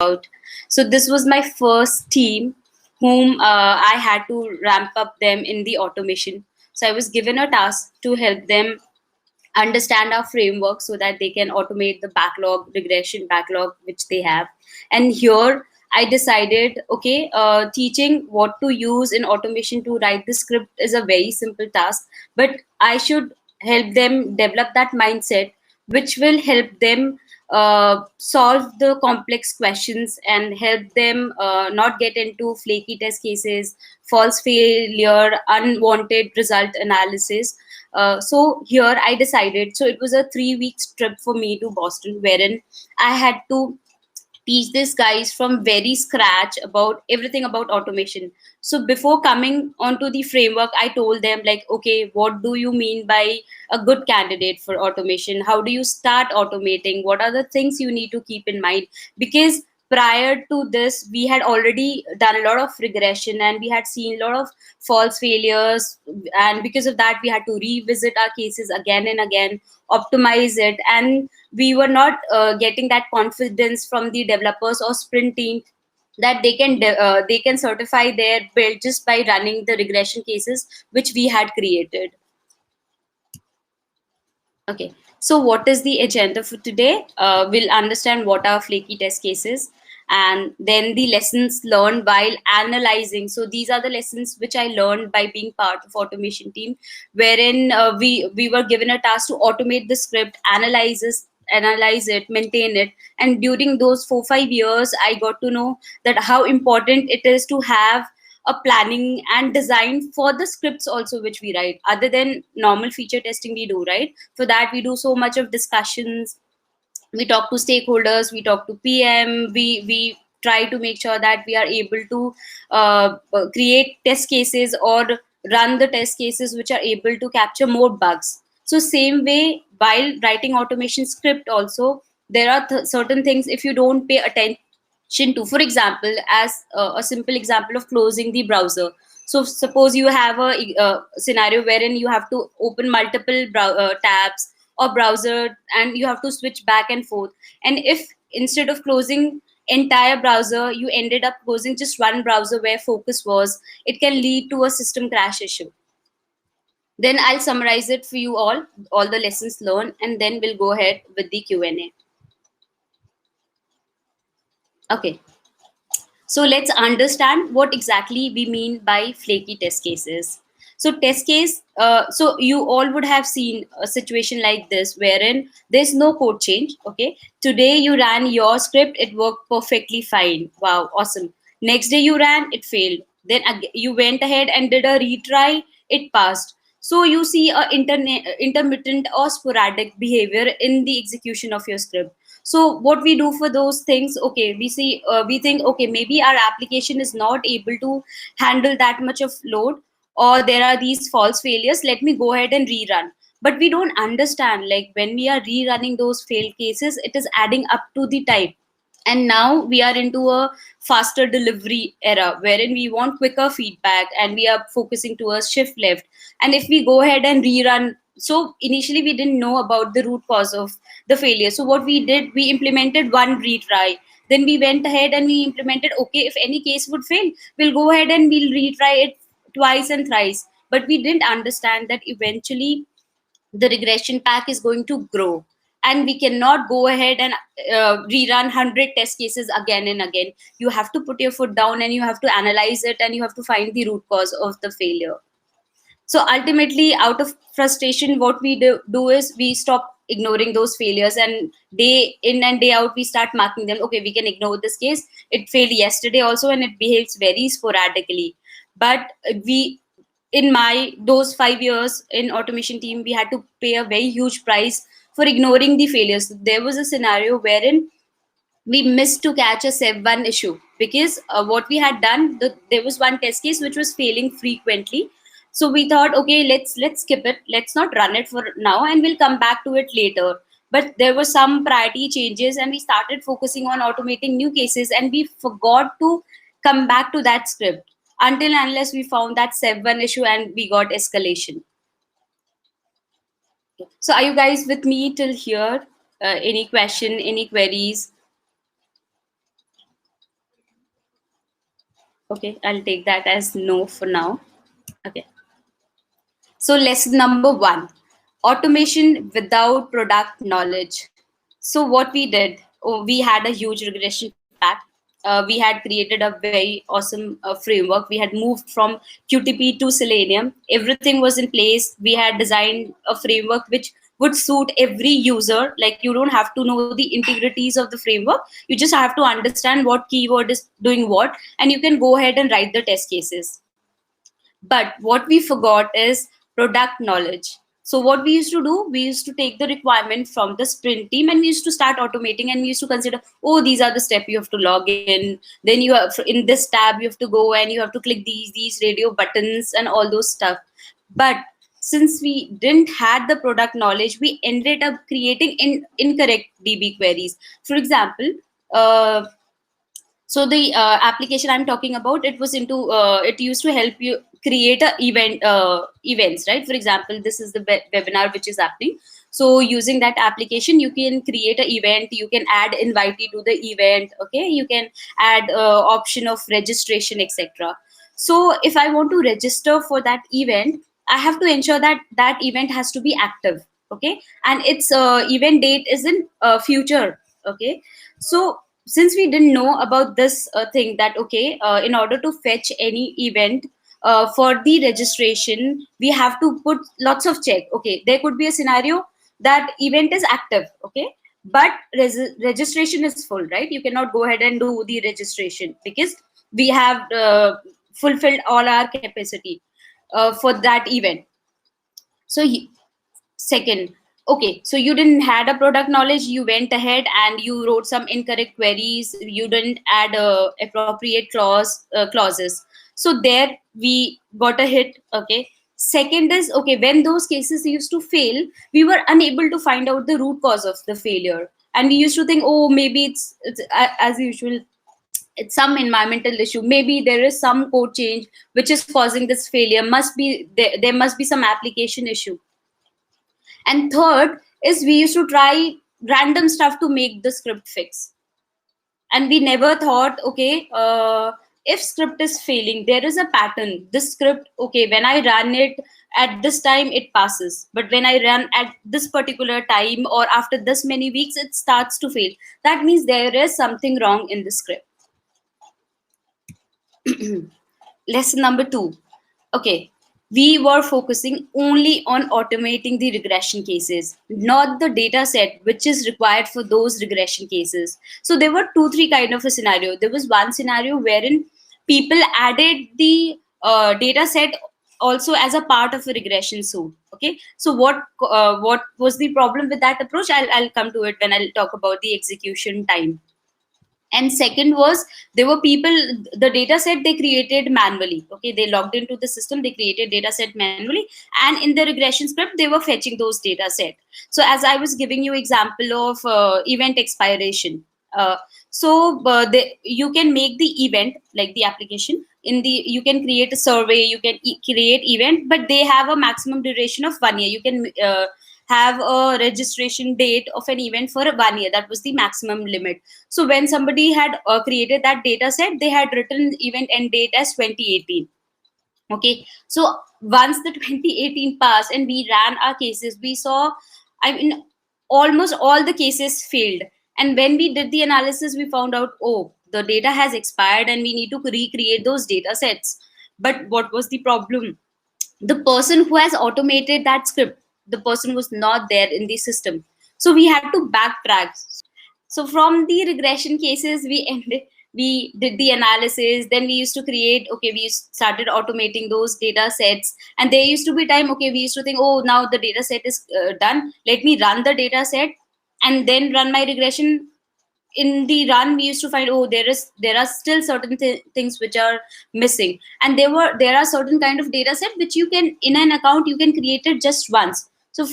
about. So this was my first team whom I had to ramp up them in the automation. So I was given a task to help them understand our framework so that they can automate the backlog, regression backlog which they have. And here I decided, okay, teaching what to use in automation to write the script is a very simple task, but I should help them develop that mindset which will help them solve the complex questions and help them not get into flaky test cases, false failure, unwanted result analysis. So here I decided, so it was a 3 week trip for me to Boston, wherein I had to teach these guys from very scratch about everything about automation. So before coming onto the framework, I told them like, okay, what do you mean by a good candidate for automation? How do you start automating? What are the things you need to keep in mind? Because prior to this, we had already done a lot of regression and we had seen a lot of false failures, and because of that we had to revisit our cases again and again, optimize it, and we were not getting that confidence from the developers or sprint team that they can certify their build just by running the regression cases which we had created. Okay, so what is the agenda for today? We'll understand what are flaky test cases and then the lessons learned while analyzing. So these are the lessons which I learned by being part of automation team, wherein we were given a task to automate the script, analyze it, maintain it. And during those 4 5 years, I got to know that how important it is to have a planning and design for the scripts also which we write, other than normal feature testing we do, right? For that we do so much of discussions, we talk to stakeholders, we talk to PM, we try to make sure that we are able to create test cases or run the test cases which are able to capture more bugs. So same way, while writing automation script also, there are certain things if you don't pay attention to, for example, as a simple example of closing the browser. So suppose you have a scenario wherein you have to open multiple tabs or browser and you have to switch back and forth, and if instead of closing entire browser you ended up closing just one browser where focus was, it can lead to a system crash issue. Then I'll summarize it for you all the lessons learned, and then we'll go ahead with the Q&A. Okay, so let's understand what exactly we mean by flaky test cases. So test case, so you all would have seen a situation like this wherein there's no code change. Okay, today you ran your script, it worked perfectly fine. Wow, awesome. Next day you ran, it failed. Then you went ahead and did a retry, it passed. So you see a intermittent or sporadic behavior in the execution of your script. So what we do for those things, okay, we think, okay, maybe our application is not able to handle that much of load, or there are these false failures, let me go ahead and rerun. But we don't understand, like when we are rerunning those failed cases, it is adding up to the time. And now we are into a faster delivery era wherein we want quicker feedback and we are focusing towards shift left. And if we go ahead and rerun, so initially we didn't know about the root cause of the failure, so what we did, we implemented one retry. Then we went ahead and we implemented, okay, if any case would fail, we'll go ahead and we'll retry it twice and thrice. But we didn't understand that eventually the regression pack is going to grow, and we cannot go ahead and rerun 100 test cases again and again. You have to put your foot down and you have to analyze it and you have to find the root cause of the failure. So ultimately, out of frustration, what we do is we stop ignoring those failures, and day in and day out we start marking them. Okay, we can ignore this case, it failed yesterday also and it behaves very sporadically. But we, in my those 5 years in automation team, we had to pay a very huge price for ignoring the failures. There was a scenario wherein we missed to catch a sev1 issue because what we had done, there was one test case which was failing frequently. So we thought, okay, let's skip it, let's not run it for now and we'll come back to it later. But there were some priority changes and we started focusing on automating new cases, and we forgot to come back to that script until unless we found that sev1 issue and we got escalation. So are you guys with me till here? Any question, any queries? Okay, I'll take that as no for now. Okay. So lesson number one, automation without product knowledge. So what we did, we had a huge regression pack. We had created a very awesome framework. We had moved from QTP to Selenium. Everything was in place. We had designed a framework which would suit every user. Like you don't have to know the integrities of the framework. You just have to understand what keyword is doing what, and you can go ahead and write the test cases. But what we forgot is product knowledge. So what we used to do, we used to take the requirement from the sprint team and we used to start automating, and we used to consider, oh, these are the steps you have to log in. Then you have in this tab you have to go and you have to click these radio buttons and all those stuff. But since we didn't had the product knowledge, we ended up creating incorrect DB queries. For example, uh, so the application I'm talking about, it was into it used to help you create a events, right? For example, this is the webinar which is happening. So using that application, you can create an event, you can add invitee to the event, okay, you can add option of registration, etc. So if I want to register for that event, I have to ensure that that event has to be active, okay, and its event date is in future, okay. So since we didn't know about this thing, that okay, in order to fetch any event for the registration, we have to put lots of check. Okay, there could be a scenario that event is active, okay, but registration is full, right? You cannot go ahead and do the registration because we have fulfilled all our capacity for that event. So second, okay, so you didn't had a product knowledge, you went ahead and you wrote some incorrect queries, you didn't add appropriate clauses. So there we got a hit, okay. Second is, okay, when those cases used to fail, we were unable to find out the root cause of the failure, and we used to think, oh, maybe it's as usual, it's some environmental issue, maybe there is some code change which is causing this failure, must be there must be some application issue. And third is, we used to try random stuff to make the script fix. And we never thought, okay, if script is failing, there is a pattern. This script, okay, when I run it at this time, it passes. But when I run at this particular time or after this many weeks, it starts to fail. That means there is something wrong in the script. Lesson number two. Okay, we were focusing only on automating the regression cases, not the data set which is required for those regression cases. So there were two, three kind of a scenario. There was one scenario wherein people added the data set also as a part of a regression suite. Okay, so what was the problem with that approach? I'll come to it when I'll talk about the execution time. And second was, there were people, the data set they created manually, okay, they logged into the system, they created data set manually, and in the regression script they were fetching those data set. So as I was giving you example of event expiration, you can make the event, like the application in the, you can create a survey, you can create event, but they have a maximum duration of 1 year. You can have a registration date of an event for 1 year. That was the maximum limit. So when somebody had created that data set, they had written event end date as 2018. Okay, so once the 2018 passed and we ran our cases, we saw, I mean, almost all the cases failed. And when we did the analysis, we found out, oh, the data has expired and we need to recreate those data sets. But what was the problem? The person who has automated that script, the person was not there in the system. So we had to backtrack. So from the regression cases, we did the analysis, then we used to create, okay, we started automating those data sets, and there used to be time, okay, we used to think, oh, now the data set is done, let me run the data set and then run my regression. In the run, we used to find, oh, there are still certain things which are missing, and there are certain kind of data set which you can, in an account, you can create it just once. So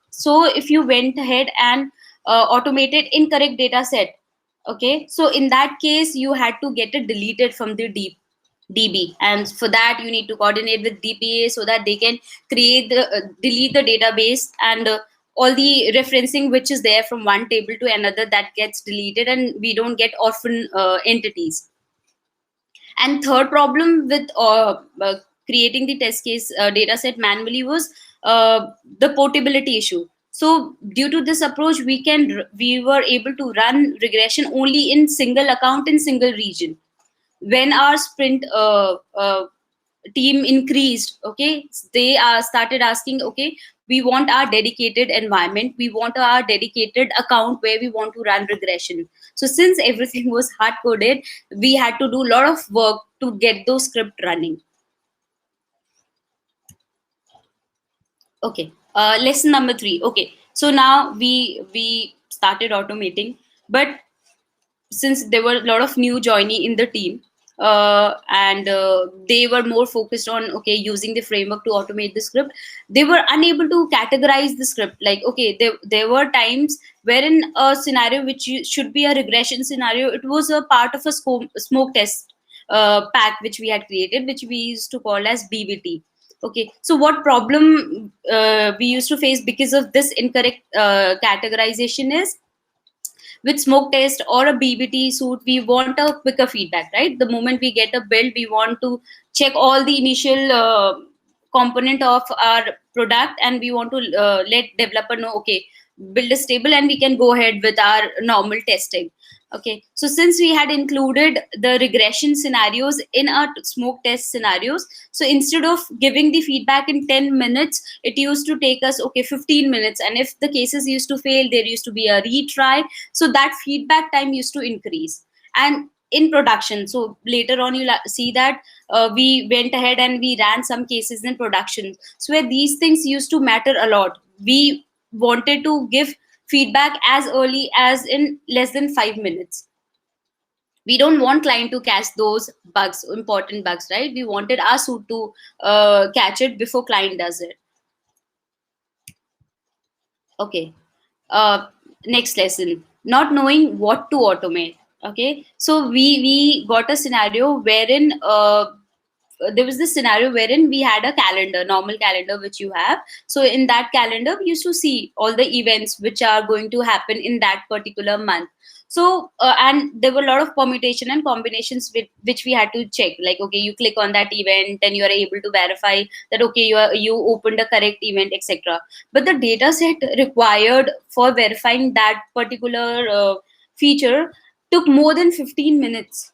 so if you went ahead and automated incorrect data set, okay, so in that case you had to get it deleted from the DB, and for that you need to coordinate with DPA so that they can create the delete the database, and all the referencing which is there from one table to another, that gets deleted, and we don't get orphan entities. And third problem with creating the test case data set manually was the portability issue. So due to this approach, we were able to run regression only in single account in single region. When our sprint team increased, okay, they started asking, okay, we want our dedicated environment, we want our dedicated account where we want to run regression. So since everything was hard coded, we had to do a lot of work to get those script running. Okay, lesson number 3. Okay, so now we started automating, but since there were a lot of new joinee in the team, and they were more focused on, okay, using the framework to automate the script, they were unable to categorize the script. Like, okay, there were times wherein a scenario which should be a regression scenario, it was a part of a smoke test pack which we had created, which we used to call as BBT. Okay, so what problem we used to face because of this incorrect categorization is, with smoke test or a BBT suit, we want a quicker feedback, right? The moment we get a build, we want to check all the initial component of our product, and we want to let developer know, okay, build is stable and we can go ahead with our normal testing. Okay, so since we had included the regression scenarios in our smoke test scenarios, so instead of giving the feedback in 10 minutes, it used to take us, okay, 15 minutes. And if the cases used to fail, there used to be a retry. So that feedback time used to increase. And in production, so later on you'll see that we went ahead and we ran some cases in production, so where these things used to matter a lot. We wanted to give feedback as early as in less than 5 minutes. We don't want client to catch those bugs, important bugs, right? We wanted our suit to catch it before client does it. Okay, next lesson, not knowing what to automate. Okay, so we got a scenario wherein there was this scenario wherein we had a calendar, normal calendar which you have. So in that calendar, we used to see all the events which are going to happen in that particular month. So and there were a lot of permutation and combinations which we had to check. Like, okay, you click on that event and you are able to verify that, okay, you opened a correct event, etc. But the data set required for verifying that particular feature took more than 15 minutes.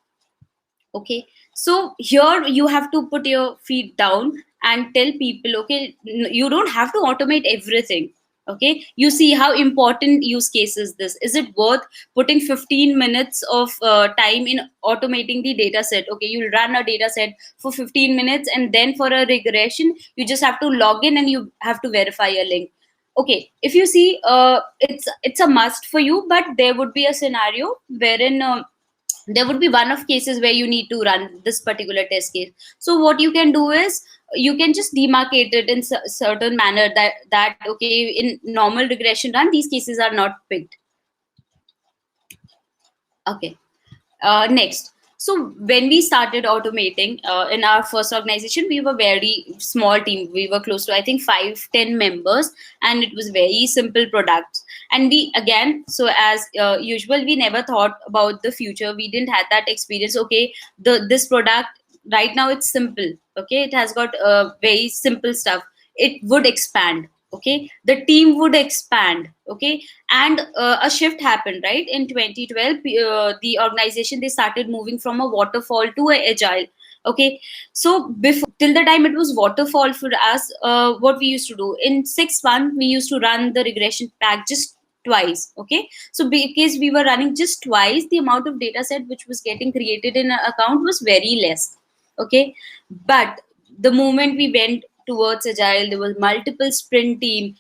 Okay, so here you have to put your feet down and tell people, okay, you don't have to automate everything. Okay, you see how important use case is it worth putting 15 minutes of time in automating the data set? Okay, you'll run a data set for 15 minutes, and then for a regression you just have to log in and you have to verify a link. Okay, if you see, it's a must for you, but there would be a scenario wherein there would be one of cases where you need to run this particular test case. So what you can do is, you can just demarcate it in certain manner, that okay, in normal regression run, these cases are not picked. Okay, next. So when we started automating in our first organization, we were very small team. We were close to, I think, 5-10 members, and it was very simple products. And we, again, so as usual, we never thought about the future. We didn't have that experience. Okay, this product right now, it's simple. Okay, it has got very simple stuff. It would expand. Okay, the team would expand. Okay, and a shift happened, right? In 2012, the organization, they started moving from a waterfall to a agile. Okay, so before, till the time it was waterfall for us, what we used to do, in 6 months we used to run the regression pack just twice. Okay, so because we were running just twice, the amount of data set which was getting created in an account was very less. Okay, but the moment we went towards agile, there was multiple sprint team.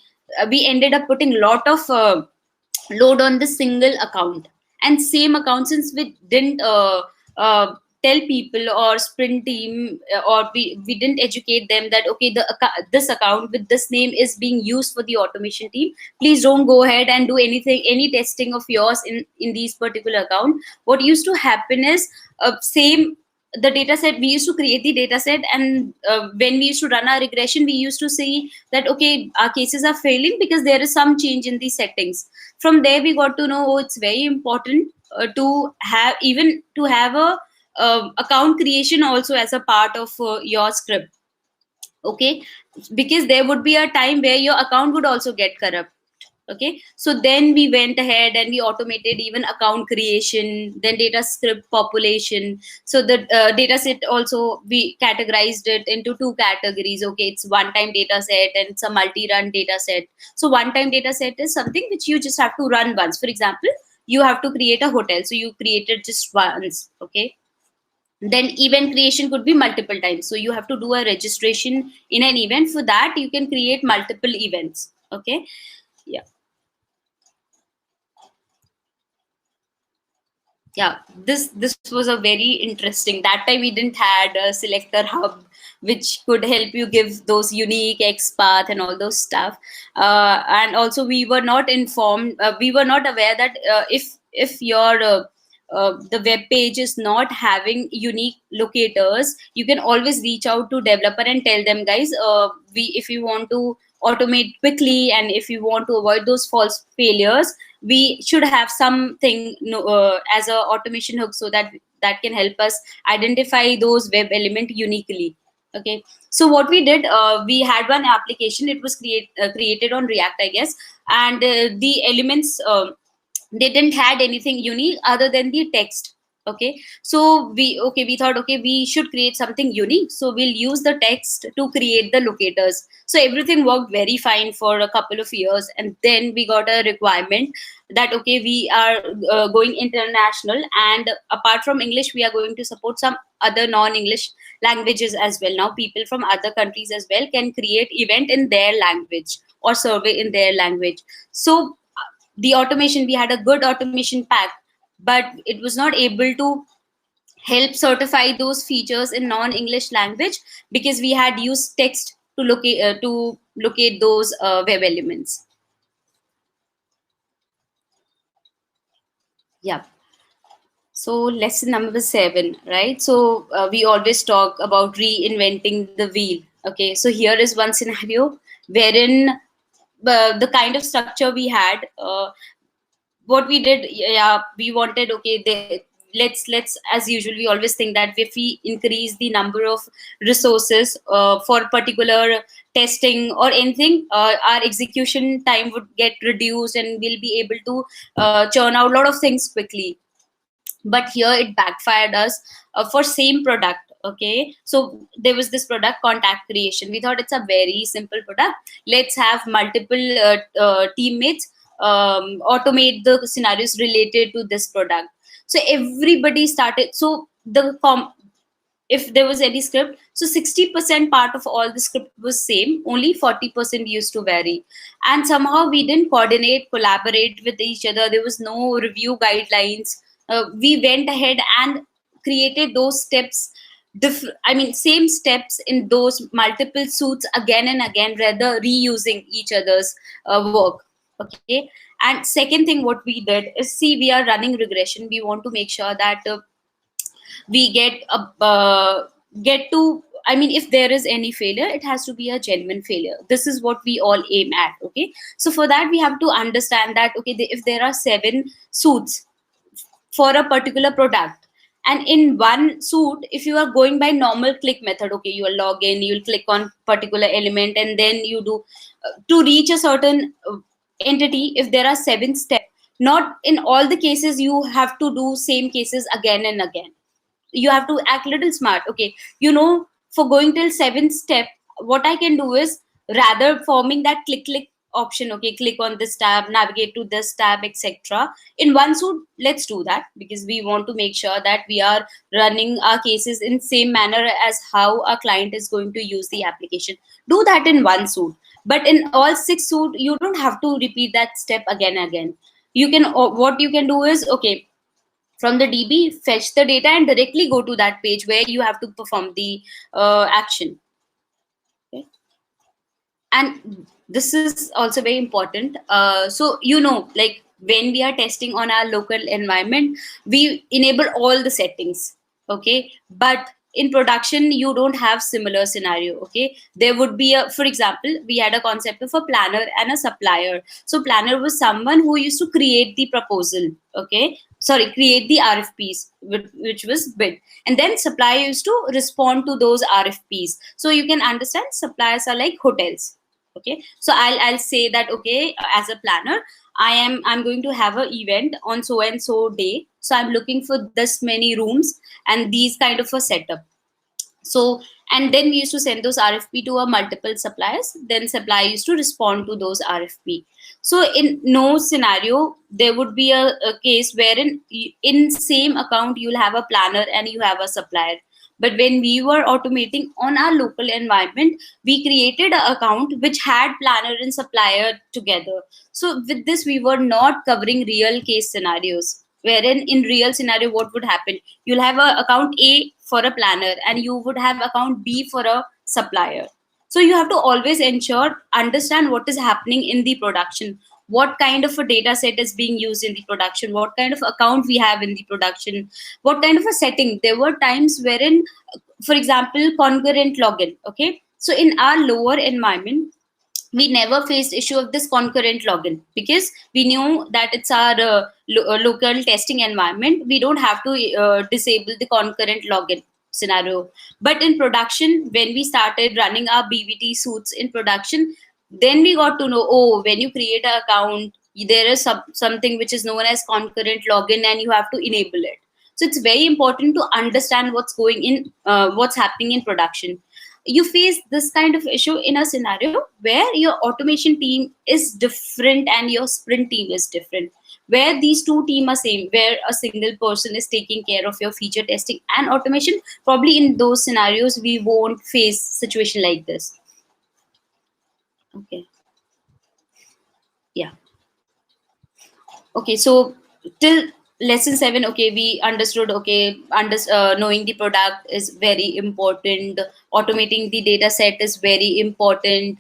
We ended up putting a lot of load on the single account, and same account, since we didn't tell people or sprint team, or we didn't educate them that, okay, this account with this name is being used for the automation team, please don't go ahead and do any testing of yours in these particular account. What used to happen is, same, the data set, we used to create the data set, and when we used to run our regression, we used to see that, okay, our cases are failing because there is some change in the settings. From there we got to know, oh, it's very important to have, even to have a account creation also as a part of your script. Okay, because there would be a time where your account would also get corrupt. Okay, so then we went ahead and we automated even account creation, then data script population. So the data set also, we categorized it into two categories. Okay, it's one time data set and it's a multi-run data set. So one time data set is something which you just have to run once. For example, you have to create a hotel, so you created just once. Okay, then event creation could be multiple times, so you have to do a registration in an event. For that you can create multiple events. Okay, yeah. Yeah, this was a very interesting. That time we didn't had a selector hub which could help you give those unique X path and all those stuff. And also we were not informed, we were not aware that if your the web page is not having unique locators, you can always reach out to developer and tell them, guys, we if you want to automate quickly and if you want to avoid those false failures, we should have something, as a automation hook, so that that can help us identify those web element uniquely. Okay, so what we did, we had one application. It was created on React, I guess, and the elements, they didn't had anything unique other than the text. Okay, so we thought, okay, we should create something unique, so we'll use the text to create the locators. So everything worked very fine for a couple of years, and then we got a requirement that, okay, we are going international, and apart from English we are going to support some other non-English languages as well. Now people from other countries as well can create event in their language or survey in their language. So the automation, we had a good automation pack, but it was not able to help certify those features in non-English language, because we had used text to locate those web elements. Yeah. So lesson number 7, right? So we always talk about reinventing the wheel. Okay, so here is one scenario wherein the kind of structure we had, what we did, yeah, we wanted, okay, let's as usual, we always think that if we increase the number of resources for particular testing or anything, our execution time would get reduced and we'll be able to churn out a lot of things quickly. But here it backfired us for same product. Okay, so there was this product, contact creation. We thought it's a very simple product, let's have multiple teammates automate the scenarios related to this product. So everybody started, so if there was any script, so 60% part of all the script was same, only 40% used to vary. And somehow we didn't coordinate, collaborate with each other, there was no review guidelines. We went ahead and created those steps, same steps in those multiple suits again and again, rather reusing each other's work. Okay, and second thing what we did is, see, we are running regression, we want to make sure that we get to, if there is any failure, it has to be a genuine failure. This is what we all aim at. Okay, so for that we have to understand that, okay, if there are 7 suits for a particular product, and in one suit, if you are going by normal click method, okay, you will log in, you'll click on particular element, and then you do to reach a certain entity. If there are 7 steps, not in all the cases you have to do same cases again and again. You have to act little smart. Okay, for going till 7th step, what I can do is, rather forming that click option, okay, click on this tab, navigate to this tab, etc., in one suit, let's do that, because we want to make sure that we are running our cases in same manner as how our client is going to use the application. Do that in one suit, but in all 6 suit, you don't have to repeat that step again and again. You can, what you can do is, okay, from the DB, fetch the data and directly go to that page where you have to perform the action. Okay? And this is also very important. So, like when we are testing on our local environment, we enable all the settings. Okay, but in production, you don't have similar scenario. Okay, there would be for example, we had a concept of a planner and a supplier. So planner was someone who used to create the proposal. Okay, create the RFPs, which was bid, and then supplier used to respond to those RFPs. So you can understand suppliers are like hotels. Okay, so I'll say that, okay, as a planner, I'm going to have an event on so and so day, so I'm looking for this many rooms and these kind of a setup. So, and then we used to send those RFP to a multiple suppliers, then supplier used to respond to those RFP. So in no scenario there would be a case wherein in same account you'll have a planner and you have a supplier. But when we were automating on our local environment, we created an account which had planner and supplier together. So with this, we were not covering real case scenarios. Wherein in real scenario, what would happen? You'll have a account A for a planner and you would have account B for a supplier. So you have to always understand what is happening in the production, what kind of a data set is being used in the production, what kind of account we have in the production, what kind of a setting. There were times wherein, for example, concurrent login. Okay, so in our lower environment, we never faced issue of this concurrent login because we knew that it's our local testing environment. We don't have to disable the concurrent login scenario. But in production, when we started running our BBT suits in production, then we got to know, oh, when you create an account, there is something which is known as concurrent login and you have to enable it. So it's very important to understand what's happening in production. You face this kind of issue in a scenario where your automation team is different and your sprint team is different, where these two teams are same, where a single person is taking care of your feature testing and automation. Probably in those scenarios we won't face situation like this. Okay, yeah. Okay, so till lesson 7, okay, we understood, okay, knowing the product is very important, automating the data set is very important,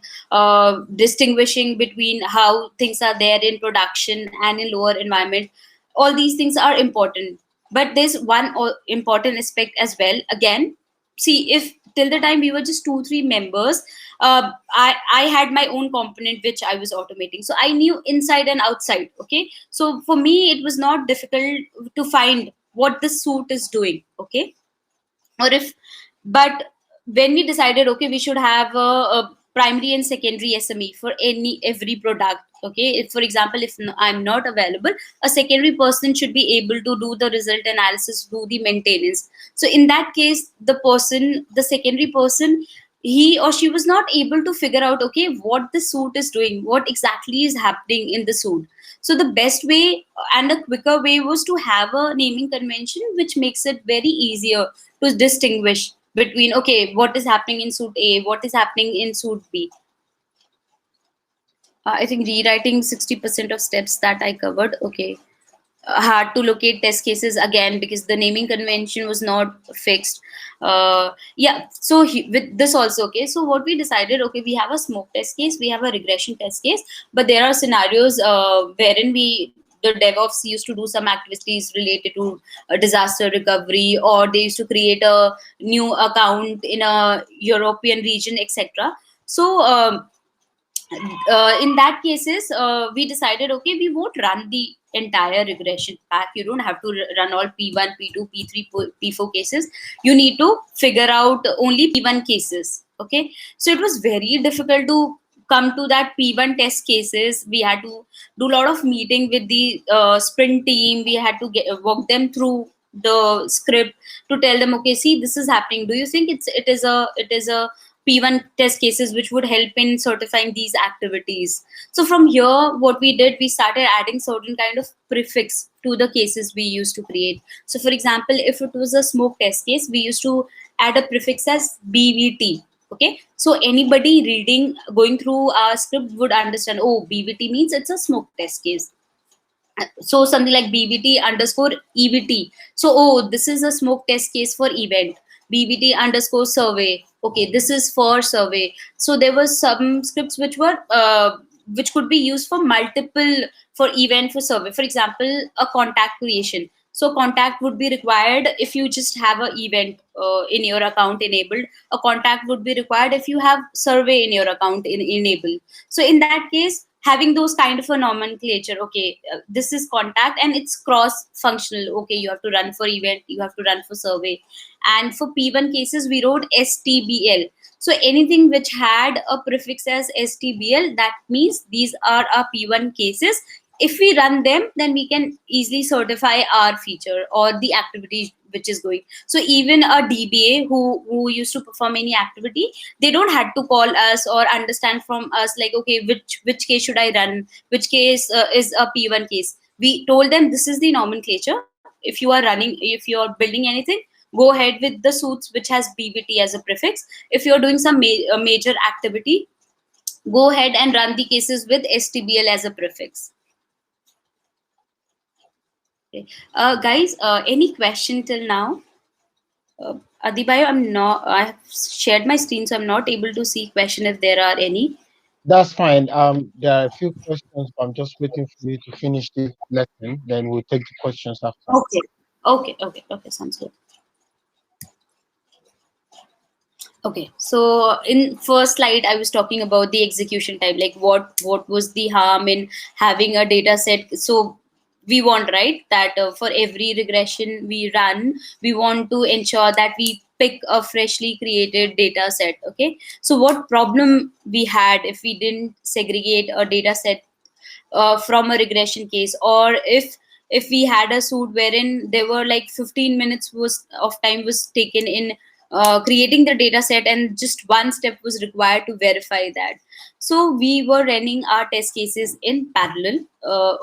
distinguishing between how things are there in production and in lower environment, all these things are important. But there's one important aspect as well. Again, see, if till the time we were just 2-3 members, I had my own component which I was automating, so I knew inside and outside. Okay, so for me it was not difficult to find what the suit is doing. Okay, or if, but when we decided, okay, we should have a primary and secondary SME for every product. Okay, if for example, if I'm not available, a secondary person should be able to do the result analysis, do the maintenance. So in that case, the secondary person, he or she was not able to figure out, okay, what the suit is doing, what exactly is happening in the suit. So the best way and a quicker way was to have a naming convention which makes it very easier to distinguish between, okay, what is happening in suit A, what is happening in suit B. I think rewriting 60% of steps that I covered. Okay, hard to locate test cases again because the naming convention was not fixed. Yeah, so with this also, okay, so what we decided, okay, we have a smoke test case, we have a regression test case, but there are scenarios wherein the DevOps used to do some activities related to disaster recovery, or they used to create a new account in a European region, etc. So in that cases, we decided, okay, we won't run the entire regression pack. You don't have to run all P1, P2, P3, P4 cases. You need to figure out only P1 cases. Okay, so it was very difficult to come to that P1 test cases. We had to do a lot of meeting with the sprint team. We had to walk them through the script to tell them, okay, see, this is happening, do you think it is a P1 test cases which would help in certifying these activities. So from here, what we did, we started adding certain kind of prefix to the cases we used to create. So for example, if it was a smoke test case, we used to add a prefix as BVT. Okay, so anybody going through our script would understand, oh, BVT means it's a smoke test case. So something like BBT underscore EVT. So, oh, this is a smoke test case for event. BBT underscore survey. Okay, this is for survey. So there were some scripts which could be used for multiple, for event, for survey. For example, a contact creation. So contact would be required if you just have an event in your account enabled. A contact would be required if you have survey in your account enabled. So in that case, having those kind of a nomenclature. Okay, this is contact and it's cross functional. Okay, you have to run for event, you have to run for survey. And for P1 cases we wrote STBL. So anything which had a prefix as STBL, that means these are our P1 cases. If we run them, then we can easily certify our feature or the activity which is going. So even a DBA who used to perform any activity, they don't had to call us or understand from us like, okay, which case should I run, which case is a P1 case. We told them this is the nomenclature. If you are running, if you are building anything, go ahead with the suits which has BBT as a prefix. If you're doing some major activity, go ahead and run the cases with STBL as a prefix. Okay. Guys, any question till now? Adibayo, I have shared my screen, so I'm not able to see question if there are any. That's fine. There are a few questions. I'm just waiting for you to finish this lesson. Then we'll take the questions after. Okay. Okay. Sounds good. Okay, so in first slide, I was talking about the execution time, like what was the harm in having a data set. So we want, right, that for every regression we run, we want to ensure that we pick a freshly created data set. Okay, so what problem we had if we didn't segregate a data set from a regression case, or if we had a suit wherein there were like 15 minutes was of time was taken in creating the data set, and just one step was required to verify that. So we were running our test cases in parallel.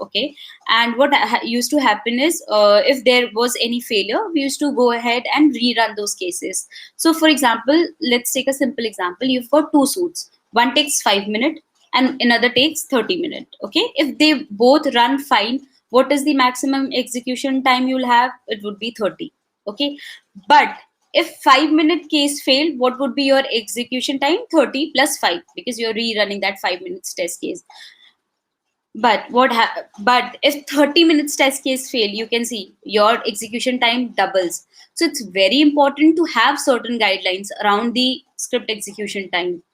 Okay, and what used to happen is, if there was any failure, we used to go ahead and rerun those cases. So for example, let's take a simple example. You've got two suits, one takes 5 minutes and another takes 30 minutes. Okay, if they both run fine, what is the maximum execution time you'll have? It would be 30. Okay, but if 5 minute case failed, what would be your execution time? 30 plus 5, because you're rerunning that 5 minutes test case. But if 30 minutes test case fail, you can see your execution time doubles. So it's very important to have certain guidelines around the script execution time.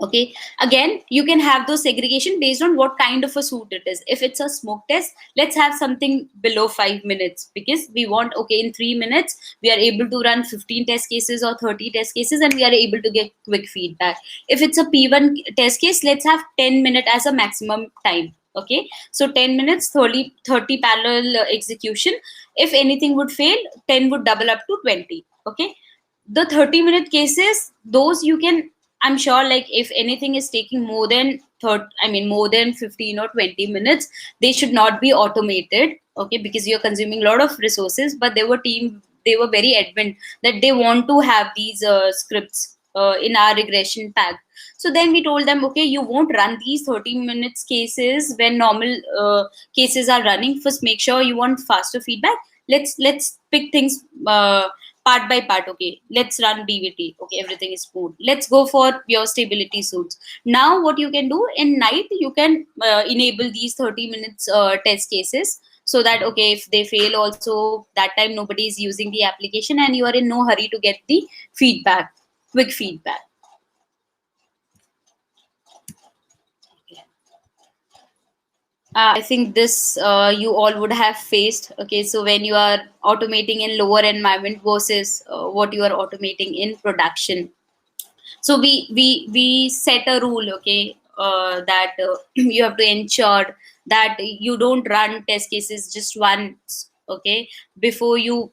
Okay, again, you can have those segregation based on what kind of a suit it is. If it's a smoke test, let's have something below 5 minutes, because we want, okay, in 3 minutes we are able to run 15 test cases or 30 test cases, and we are able to get quick feedback. If it's a P1 test case, let's have 10 minutes as a maximum time. Okay, so 10 minutes, 30 parallel execution. If anything would fail, 10 would double up to 20. Okay, the 30-minute cases, those you can, I'm sure, like if anything is taking more than more than 15 or 20 minutes, they should not be automated. Okay, because you're consuming a lot of resources. But they were very adamant that they want to have these scripts in our regression pack. So then we told them, okay, you won't run these 30 minutes cases when normal cases are running. First, make sure you want faster feedback. Let's pick things part by part. Okay, let's run BVT. Okay, everything is smooth. Let's go for your stability suits. Now what you can do, in night you can enable these 30 minutes test cases, so that, okay, if they fail also, that time nobody is using the application and you are in no hurry to get the feedback, quick feedback. I think this you all would have faced. Okay, so when you are automating in lower environment versus what you are automating in production. So we set a rule, okay, that you have to ensure that you don't run test cases just once, okay, before you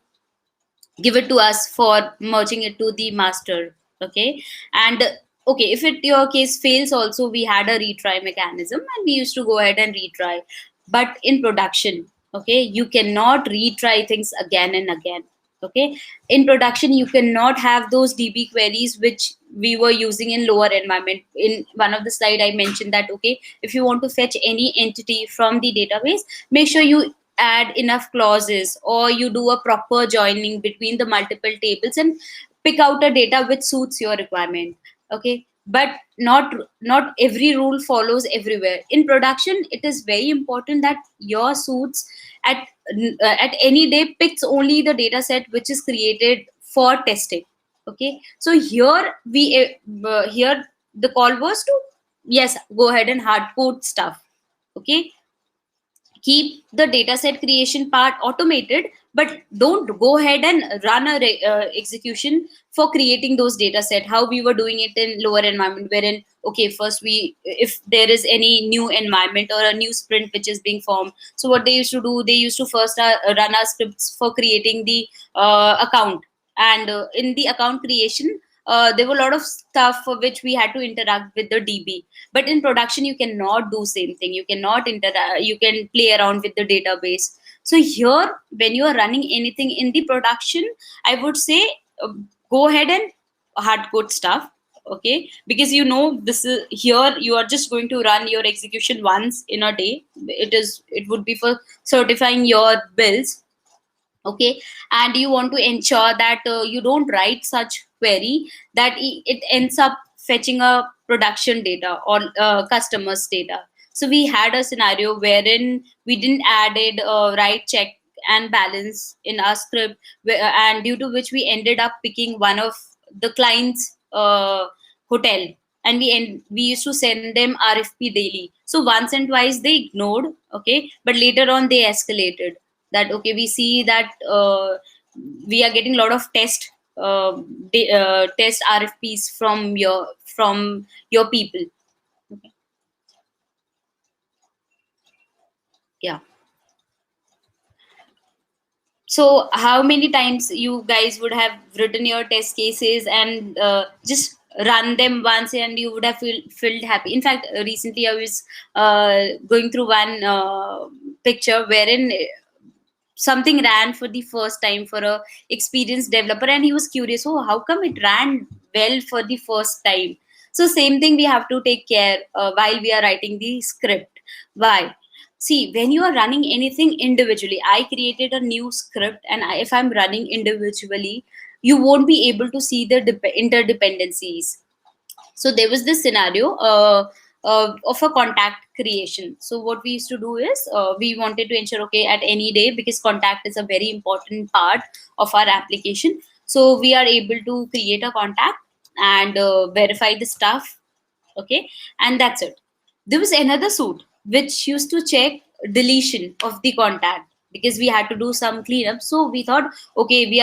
give it to us for merging it to the master. Okay, and okay, if it your case fails also, we had a retry mechanism and we used to go ahead and retry. But in production, okay, you cannot retry things again and again. Okay, in production you cannot have those DB queries which we were using in lower environment. In one of the slide I mentioned that, okay, if you want to fetch any entity from the database, make sure you add enough clauses, or you do a proper joining between the multiple tables and pick out a data which suits your requirement. Okay, but not every rule follows everywhere. In production, it is very important that your suits at any day picks only the data set which is created for testing. Okay, so here we here the call was to yes, go ahead and hard code stuff. Okay, keep the dataset creation part automated, but don't go ahead and run a execution for creating those dataset how we were doing it in lower environment, wherein okay, first we, if there is any new environment or a new sprint which is being formed, so what they used to do, they used to first run our scripts for creating the account. And in the account creation, there were a lot of stuff for which we had to interact with the DB. But in production you cannot do same thing, you cannot interact, you can play around with the database. So here, when you are running anything in the production, I would say go ahead and hard code stuff. Okay, because you know, this is here you are just going to run your execution once in a day. It would be for certifying your bills. Okay, and you want to ensure that you don't write such query that it ends up fetching a production data or customers data. So we had a scenario wherein we didn't added right check and balance in our script, and due to which we ended up picking one of the clients hotel, and we used to send them RFP daily. So once and twice they ignored. Okay, but later on they escalated that okay, we see that we are getting a lot of test RFPs from your people. Okay. Yeah. So how many times you guys would have written your test cases and just run them once, and you would have felt happy? In fact, recently I was going through one picture wherein something ran for the first time for a experienced developer, and he was curious, oh, how come it ran well for the first time? So same thing we have to take care while we are writing the script. Why? See, when you are running anything individually, I created a new script, and if I'm running individually, you won't be able to see the interdependencies. So there was this scenario of a contact creation. So what we used to do is we wanted to ensure, okay, at any day, because contact is a very important part of our application, so we are able to create a contact and verify the stuff. Okay, and that's it. There was another suit which used to check deletion of the contact, because we had to do some cleanup. So we thought, okay, we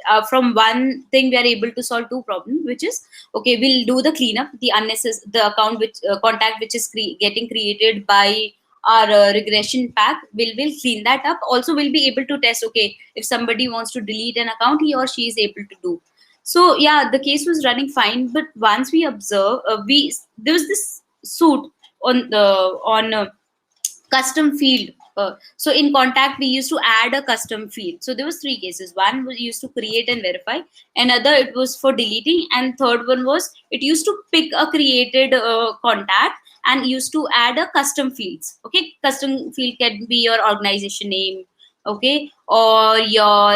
are from one thing we are able to solve two problems, which is okay, we'll do the cleanup, the unnecessary, the account which contact which is getting created by our regression pack, will clean that up. Also we'll be able to test, okay, if somebody wants to delete an account, he or she is able to do. So yeah, the case was running fine, but once we observe, we there was this suit on the on custom field. So in contact we used to add a custom field. So there was three cases. One was used to create and verify, another it was for deleting, and third one was it used to pick a created contact and used to add a custom fields. Okay, custom field can be your organization name, okay, or your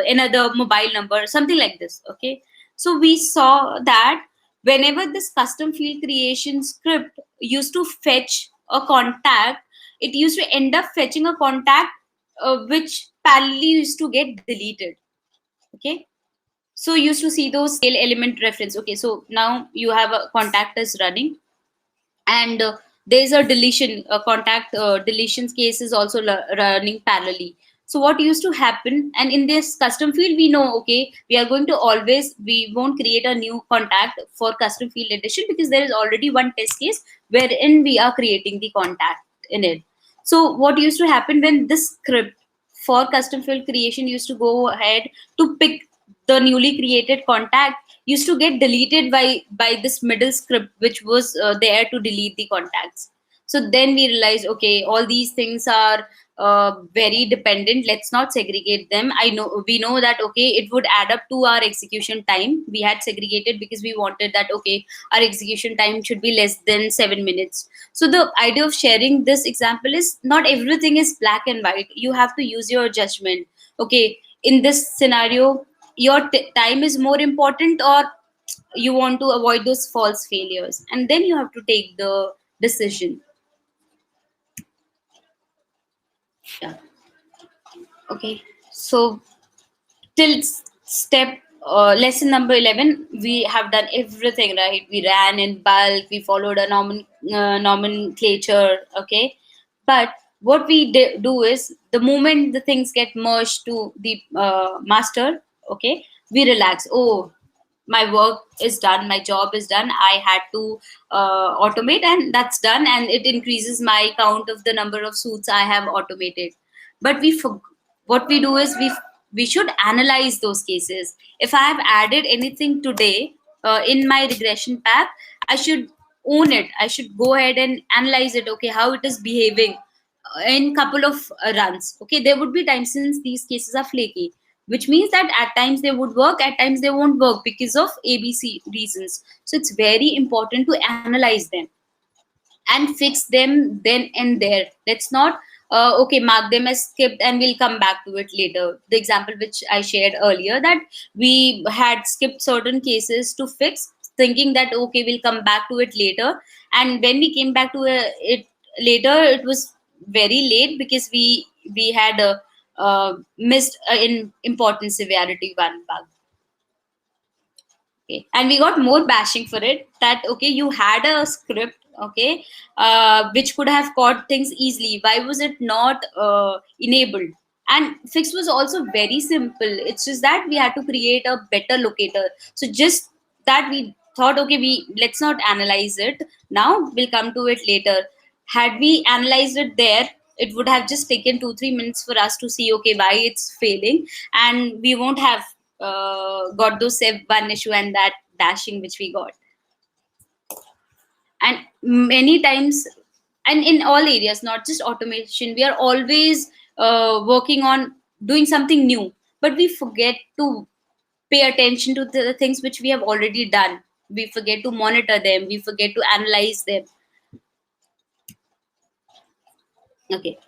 another mobile number, something like this. Okay, so we saw that whenever this custom field creation script used to fetch a contact, it used to end up fetching a contact which parallelly used to get deleted. Okay, so you used to see those tail element reference. Okay, so now you have a contact is running, and there's a deletion, a contact deletions case is also running parallelly. So what used to happen, and in this custom field we know, okay, we are going to always, we won't create a new contact for custom field edition, because there is already one test case wherein we are creating the contact in it. So what used to happen, when this script for custom field creation used to go ahead to pick the newly created contact, used to get deleted by this middle script which was there to delete the contacts. So then we realized, okay, all these things are very dependent, let's not segregate them. We know that okay, it would add up to our execution time. We had segregated because we wanted that okay, our execution time should be less than 7 minutes. So the idea of sharing this example is, not everything is black and white, you have to use your judgment. Okay, in this scenario, your time is more important, or you want to avoid those false failures, and then you have to take the decision. Yeah. Okay, so till step lesson number 11, we have done everything right. We ran in bulk, we followed a nomenclature, okay. But what we do is, the moment the things get merged to the master, okay, we relax. Oh, my work is done, my job is done, I had to automate, and that's done, and it increases my count of the number of suits I have automated. But what we do is, we should analyze those cases. If I have added anything today in my regression pack, I should own it. I should go ahead and analyze it, okay, how it is behaving in couple of runs. Okay, there would be times since these cases are flaky, which means that at times they would work, at times they won't work because of ABC reasons. So it's very important to analyze them and fix them then and there. Let's not okay, mark them as skipped and we'll come back to it later. The example which I shared earlier, that we had skipped certain cases to fix, thinking that okay, we'll come back to it later, and when we came back to it later, it was very late because we had missed in important severity one bug. Okay. And we got more bashing for it, that okay, you had a script, okay, which could have caught things easily, why was it not enabled? And fix was also very simple. It's just that we had to create a better locator. So just that, we thought okay, we let's not analyze it now, we'll come to it later. Had we analyzed it there, it would have just taken 2-3 minutes for us to see okay, why it's failing, and we won't have got those save one issue and that dashing which we got. And many times, and in all areas, not just automation, we are always working on doing something new, but we forget to pay attention to the things which we have already done. We forget to monitor them, we forget to analyze them. Okay.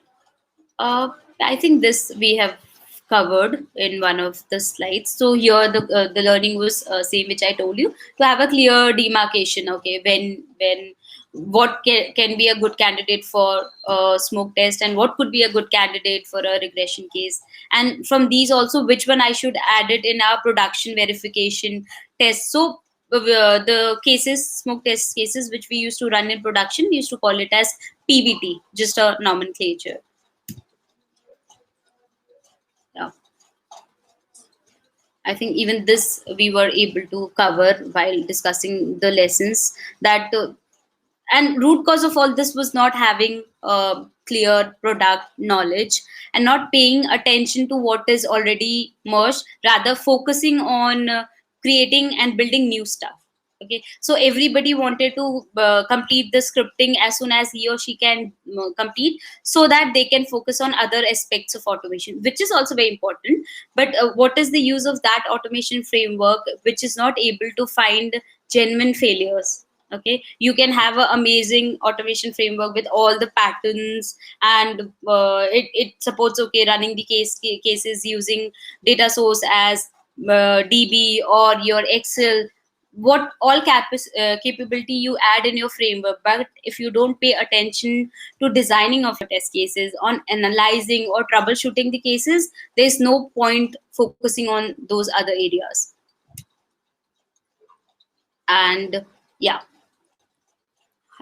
I think this we have covered in one of the slides. So here the learning was same which I told you, to have a clear demarcation. Okay, when what can be a good candidate for a smoke test, and what could be a good candidate for a regression case, and from these also which one I should add it in our production verification test. So the cases, smoke test cases which we used to run in production, we used to call it as PBT, just a nomenclature. Yeah. I think even this we were able to cover while discussing the lessons, that and root cause of all this was not having clear product knowledge and not paying attention to what is already merged, rather focusing on creating and building new stuff. Okay, so everybody wanted to complete the scripting as soon as he or she can complete, so that they can focus on other aspects of automation, which is also very important. But what is the use of that automation framework which is not able to find genuine failures? Okay, you can have an amazing automation framework with all the patterns, and it supports okay running the cases using data source as DB or your Excel, what all capability you add in your framework. But if you don't pay attention to designing of your test cases, on analyzing or troubleshooting the cases, there's no point focusing on those other areas. And yeah,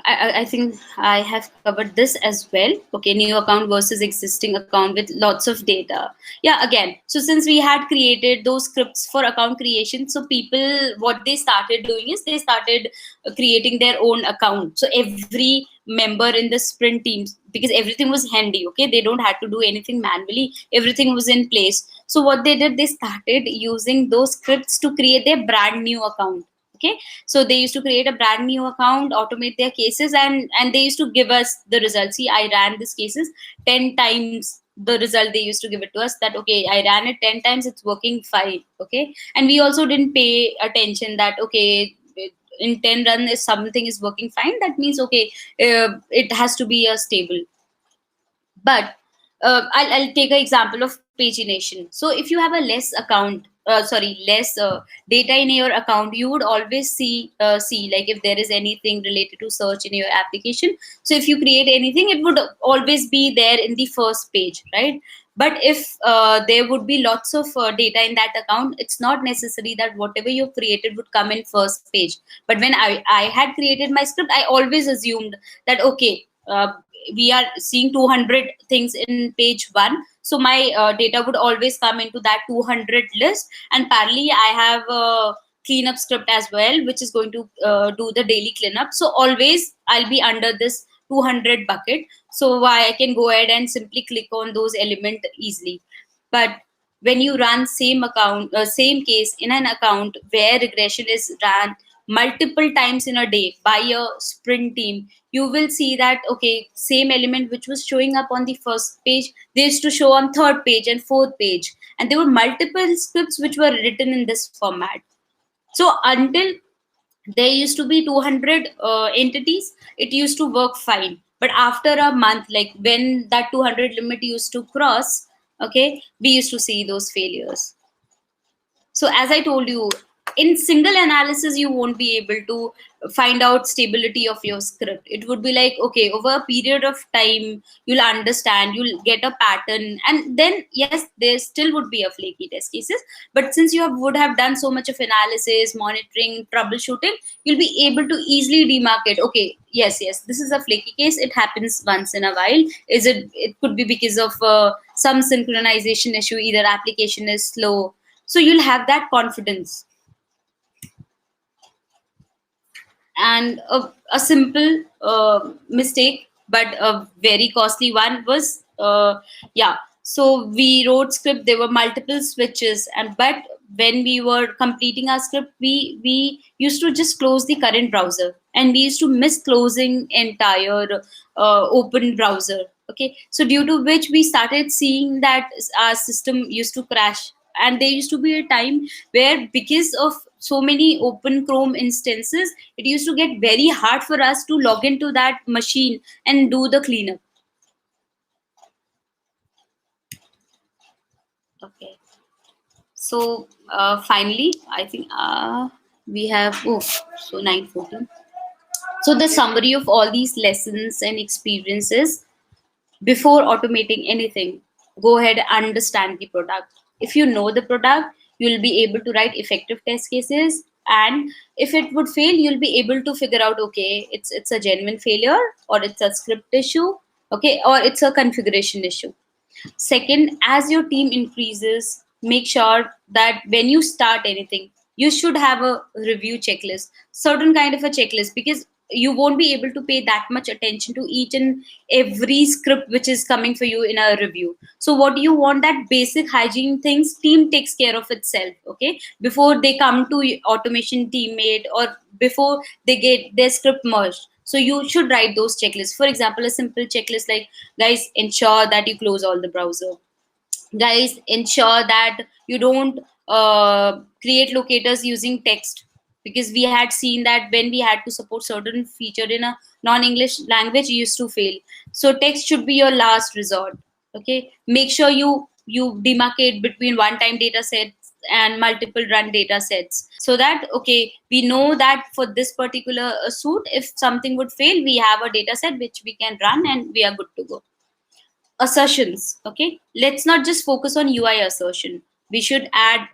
I think I have covered this as well. Okay, new account versus existing account with lots of data. Yeah, again, so since we had created those scripts for account creation, so people, what they started doing is they started creating their own account. So every member in the sprint teams, because everything was handy, okay, they don't have to do anything manually, everything was in place. So what they did, they started using those scripts to create their brand new account. Okay, so they used to create a brand new account, automate their cases, and they used to give us the result. See, I ran these cases 10 times, the result they used to give it to us, that okay, I ran it 10 times, it's working fine. Okay, and we also didn't pay attention that okay, in 10 runs if something is working fine, that means okay, it has to be a stable. But I'll take an example of pagination. So if you have a less data in your account, you would always see like if there is anything related to search in your application. So if you create anything, it would always be there in the first page, right? But if there would be lots of data in that account, it's not necessary that whatever you've created would come in first page. But when I had created my script, I always assumed that okay, we are seeing 200 things in page 1, so my data would always come into that 200 list. And parallelly I have a cleanup script as well, which is going to do the daily cleanup. So always I'll be under this 200 bucket, so why I can go ahead and simply click on those element easily. But when you run same case in an account where regression is run multiple times in a day by a sprint team, you will see that okay, same element which was showing up on the first page, they used to show on third page and fourth page, and there were multiple scripts which were written in this format. So until there used to be 200 entities, it used to work fine. But after a month, like when that 200 limit used to cross, okay, we used to see those failures. So as I told you, in single analysis you won't be able to find out stability of your script. It would be like okay, over a period of time you'll understand, you'll get a pattern, and then yes, there still would be a flaky test cases. But since you would have done so much of analysis, monitoring, troubleshooting, you'll be able to easily demarcate okay, yes, this is a flaky case, it happens once in a while. It could be because of some synchronization issue, either application is slow. So you'll have that confidence. And a simple mistake but a very costly one was yeah, so we wrote script, there were multiple switches, and but when we were completing our script, we used to just close the current browser, and we used to miss closing entire open browser. Okay, so due to which we started seeing that our system used to crash. And there used to be a time where because of so many open Chrome instances, it used to get very hard for us to log into that machine and do the cleanup. Okay, so finally I think we have so 9:14. So the summary of all these lessons and experiences: before automating anything, go ahead and understand the product. If you know the product, you'll be able to write effective test cases. And if it would fail, you'll be able to figure out okay, it's a genuine failure, or it's a script issue, okay, or it's a configuration issue. Second, as your team increases, make sure that when you start anything, you should have a review checklist, certain kind of a checklist, because you won't be able to pay that much attention to each and every script which is coming for you in a review. So what you want, that basic hygiene things team takes care of itself, okay, before they come to automation teammate, or before they get their script merged. So you should write those checklists. For example, a simple checklist like, guys, ensure that you close all the browser. Guys, ensure that you don't create locators using text, because we had seen that when we had to support certain feature in a non-English language, it used to fail. So text should be your last resort. Okay, make sure you demarcate between one-time data sets and multiple run data sets, so that okay, we know that for this particular suit, if something would fail, we have a data set which we can run and we are good to go. Assertions, okay, let's not just focus on UI assertion, we should add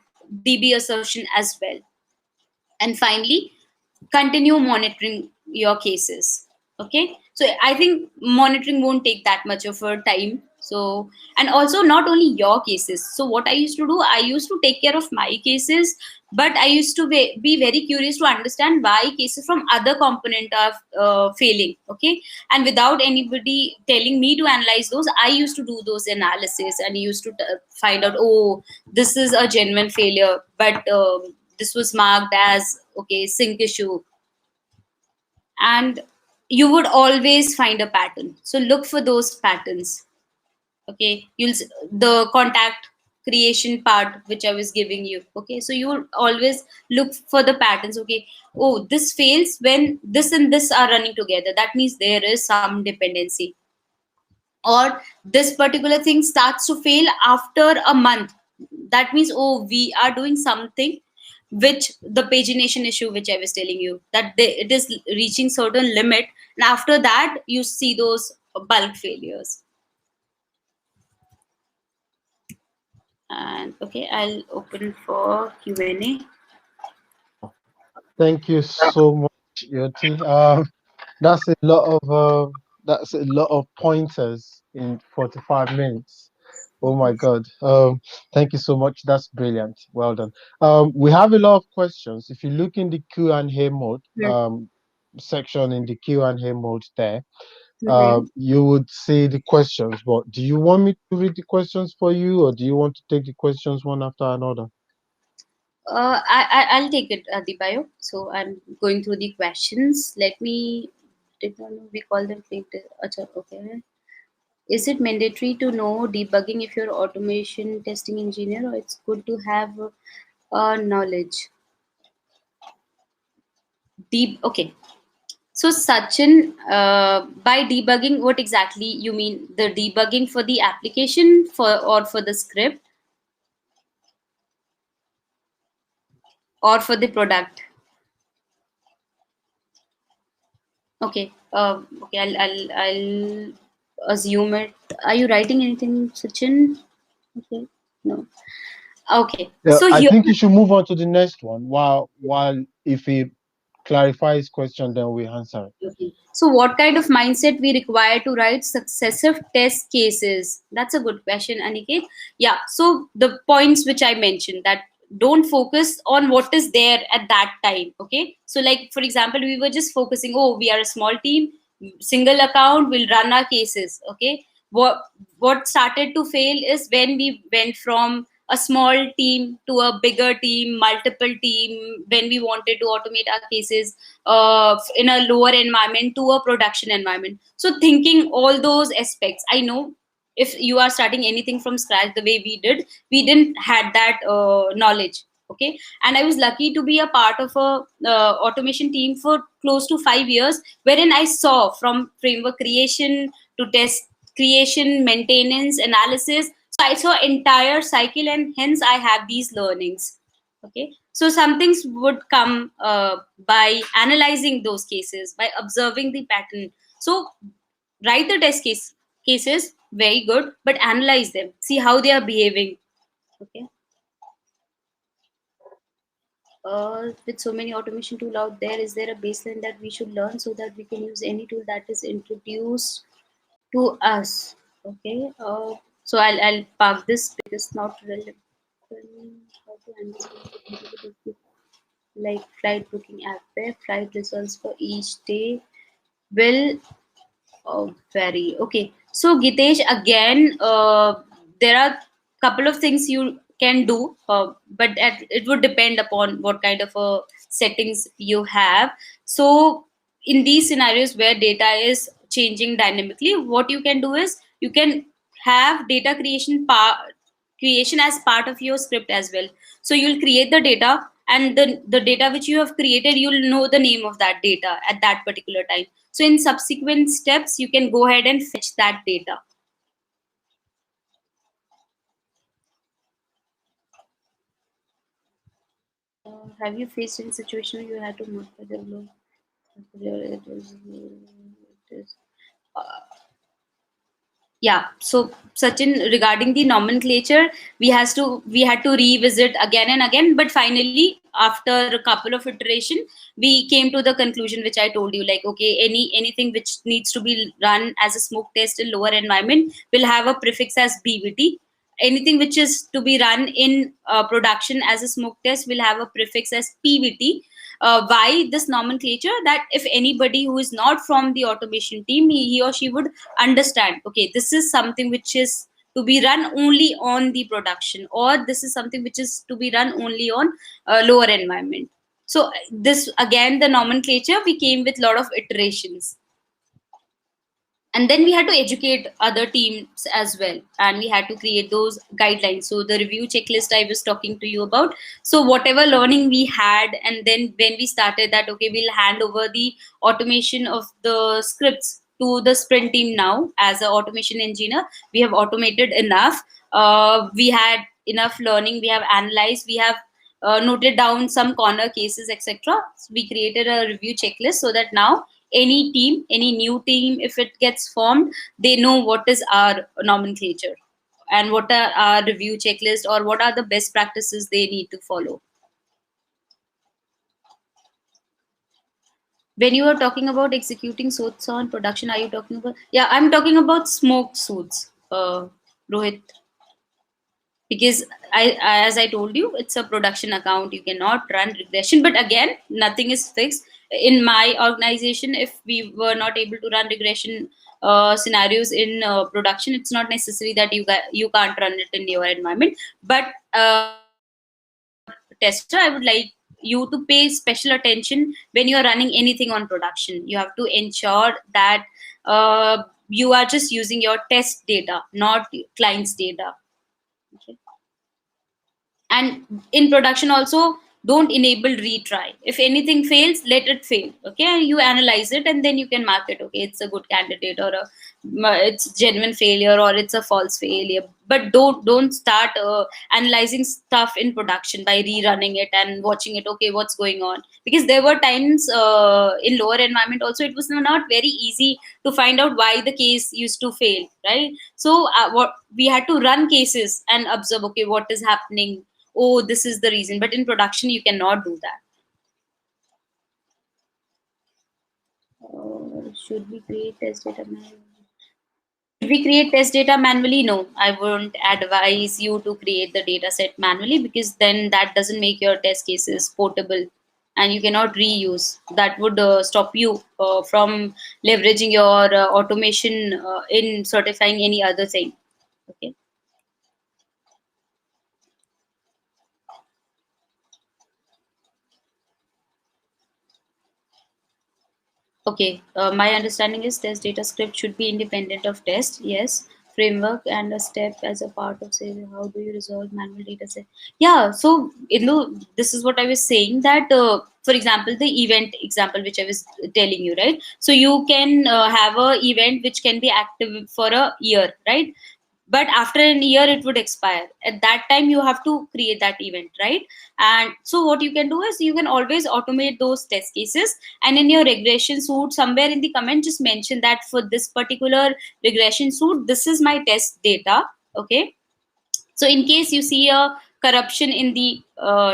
DB assertion as well. And finally, continue monitoring your cases. Okay, so I think monitoring won't take that much of a time. So, and also not only your cases. So what I used to do, I used to take care of my cases, but I used to be very curious to understand why cases from other component are failing. Okay, and without anybody telling me to analyze those, I used to do those analysis and used to find out, oh, this is a genuine failure, but this was marked as okay, sync issue. And you would always find a pattern, so look for those patterns. Okay, the contact creation part which I was giving you. Okay, so you will always look for the patterns. Okay, oh, this fails when this and this are running together, that means there is some dependency. Or this particular thing starts to fail after a month, that means oh, we are doing something which the pagination issue which I was telling you, that it is reaching certain limit, and after that you see those bulk failures. And okay, I'll open for Q&A. Thank you so much, Yoti. That's a lot of pointers in 45 minutes. Oh my God. Thank you so much. That's brilliant. Well done. We have a lot of questions. If you look in the Q&A mode, section in the Q&A mode there, Mm-hmm. you would see the questions. But do you want me to read the questions for you, or do you want to take the questions one after another? I'll take it, Adibayo. So I'm going through the questions. Let me. Did not know we call them fake. Acha, okay. Is it mandatory to know debugging if you're automation testing engineer, or it's good to have knowledge? Deep. Okay. So Sachin, by debugging, what exactly you mean? The debugging for the application or for the script or for the product? Okay. Okay. I'll assume it. Are you writing anything, Sachin? Okay. No. Okay. Yeah, So I here. think you should move on to the next one. While if he clarifies question, then we answer it. Okay. So, what kind of mindset we require to write successive test cases? That's a good question, Aniket. Yeah. So, the points which I mentioned, that don't focus on what is there at that time. Okay. So, like for example, we were just focusing. Oh, we are a small team, single account. We'll run our cases. Okay. What started to fail is when we went from a small team to a bigger team, multiple team, when we wanted to automate our cases in a lower environment to a production environment. So thinking all those aspects, I know if you are starting anything from scratch the way we didn't had that knowledge. Okay, and I was lucky to be a part of a automation team for close to 5 years, wherein I saw from framework creation to test creation, maintenance, analysis. So I saw entire cycle, and hence I have these learnings. Okay, so some things would come by analyzing those cases, by observing the pattern. So write the cases, very good, but analyze them, see how they are behaving. Okay. With so many automation tool out there, is there a baseline that we should learn so that we can use any tool that is introduced to us? Okay. So I'll park this because it's not relevant. How to understand like flight booking app where flight results for each day will vary. Okay, so Gitesh, again, there are couple of things you can do, it would depend upon what kind of settings you have. So in these scenarios where data is changing dynamically, what you can do is you can have data creation as part of your script as well. So you'll create the data, and the data which you have created, you'll know the name of that data at that particular time. So in subsequent steps, you can go ahead and fetch that data. Have you faced any situation where you had to modify the logo? Yeah, so Sachin, regarding the nomenclature, we had to revisit again and again, but finally after a couple of iteration, we came to the conclusion which I told you, like, okay, anything which needs to be run as a smoke test in lower environment will have a prefix as BVT. Anything which is to be run in production as a smoke test will have a prefix as PVT. Why this nomenclature? That if anybody who is not from the automation team, he or she would understand, okay, this is something which is to be run only on the production, or this is something which is to be run only on lower environment. So this, again, the nomenclature, we came with a lot of iterations, and then we had to educate other teams as well, and we had to create those guidelines. So the review checklist I was talking to you about, so whatever learning we had, and then when we started that, okay, we'll hand over the automation of the scripts to the sprint team. Now as an automation engineer, we have automated enough, we had enough learning, we have analyzed, we have noted down some corner cases, etc. So we created a review checklist so that now any team, any new team, if it gets formed, they know what is our nomenclature and what are our review checklist, or what are the best practices they need to follow. When you are talking about executing suits on production, are you talking about? Yeah, I'm talking about smoke suits, Rohit, because as I told you, it's a production account. You cannot run regression, but again, nothing is fixed. In my organization, if we were not able to run regression scenarios in production, it's not necessary that you can't run it in your environment. But as a tester, I would like you to pay special attention when you are running anything on production. You have to ensure that you are just using your test data, not client's data. Okay. And in production also, don't enable retry. If anything fails, let it fail. Okay, you analyze it and then you can mark it. Okay, it's a good candidate, or it's genuine failure, or it's a false failure. But don't start analyzing stuff in production by rerunning it and watching it. Okay, what's going on? Because there were times in lower environment also, it was not very easy to find out why the case used to fail, right? So what we had to run cases and observe, okay, what is happening. Oh, this is the reason. But in production, you cannot do that. Should we create test data manually? Should we create test data manually? No, I wouldn't advise you to create the data set manually, because then that doesn't make your test cases portable and you cannot reuse. That would stop you from leveraging your automation in certifying any other thing. Okay. Okay, my understanding is test data script should be independent of test. Yes, framework and a step as a part of say how do you resolve manual data set. Yeah, so this is what I was saying, that for example the event example which I was telling you, right? So you can have a event which can be active for a year, right? But after a year it would expire. At that time you have to create that event, right? And so what you can do is you can always automate those test cases, and in your regression suite somewhere in the comment just mention that for this particular regression suite, this is my test data. Okay, so in case you see a corruption in the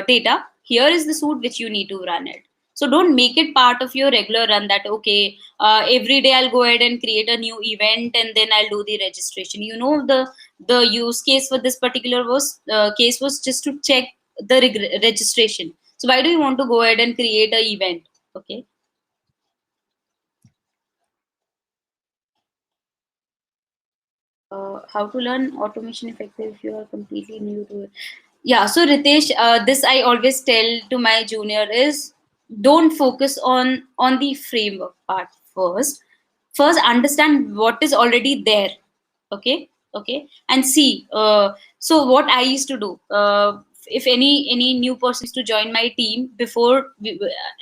data, here is the suit which you need to run it. So don't make it part of your regular run that, okay, every day I'll go ahead and create a new event and then I'll do the registration. The use case for this particular case was just to check the registration. So why do you want to go ahead and create a event? Okay. How to learn automation effective if you are completely new to it. Yeah, so Ritesh, this I always tell to my junior is, don't focus on the framework part first. First understand what is already there. Okay. Okay, and see, so what I used to do, if any new person is to join my team, before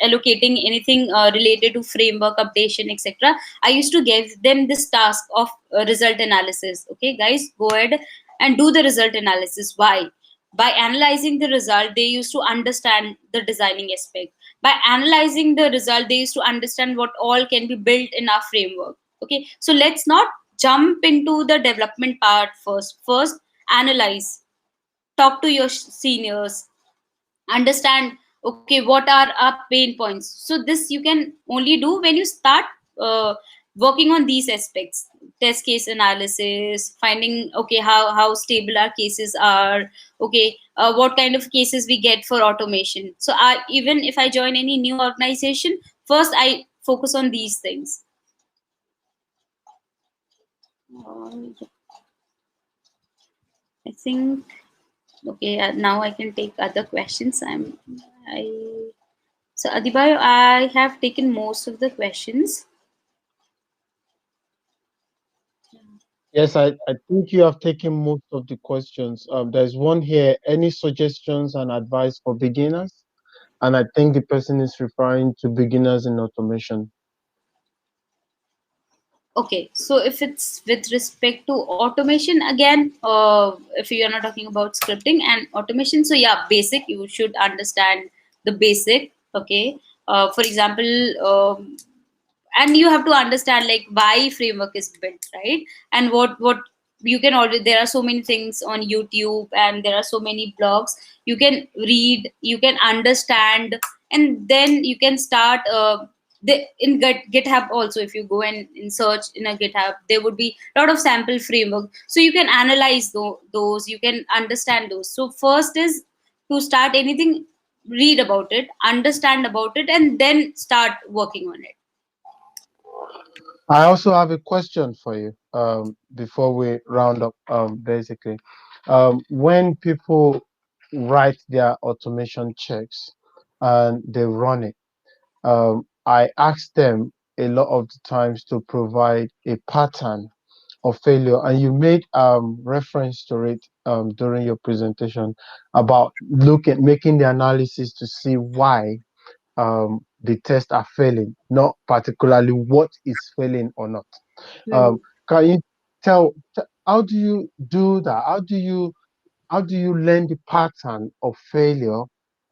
allocating anything related to framework updation etc., I used to give them this task of result analysis. Okay guys, go ahead and do the result analysis. Why? By analyzing the result, they used to understand the designing aspect. By analyzing the result, they used to understand what all can be built in our framework. Okay, so let's not jump into the development part first. Analyze, talk to your seniors, understand, okay, what are our pain points. So this you can only do when you start uh, working on these aspects: test case analysis, finding, okay, how stable our cases are. Okay, what kind of cases we get for automation. So even if I join any new organization, first I focus on these things. I think, okay, now I can take other questions. I So Adibai, I have taken most of the questions. Yes, I think you have taken most of the questions. There's one here. Any suggestions and advice for beginners? And I think the person is referring to beginners in automation. Okay, so if it's with respect to automation, again, if you are not talking about scripting and automation, so yeah, basic, you should understand the basic. Okay, for example, and you have to understand like why framework is built, right? And what you can already, there are so many things on YouTube and there are so many blogs. You can read, you can understand, and then you can start in GitHub also. If you go and in search in a GitHub, there would be a lot of sample framework, so you can analyze those, you can understand those. So first is to start anything, read about it, understand about it, and then start working on it. I also have a question for you before we round up. Basically, when people write their automation checks and they run it, I ask them a lot of the times to provide a pattern of failure, and you made reference to it during your presentation about making the analysis to see why the tests are failing, not particularly what is failing or not. Hmm. Um, can you how do you do that? How do you learn the pattern of failure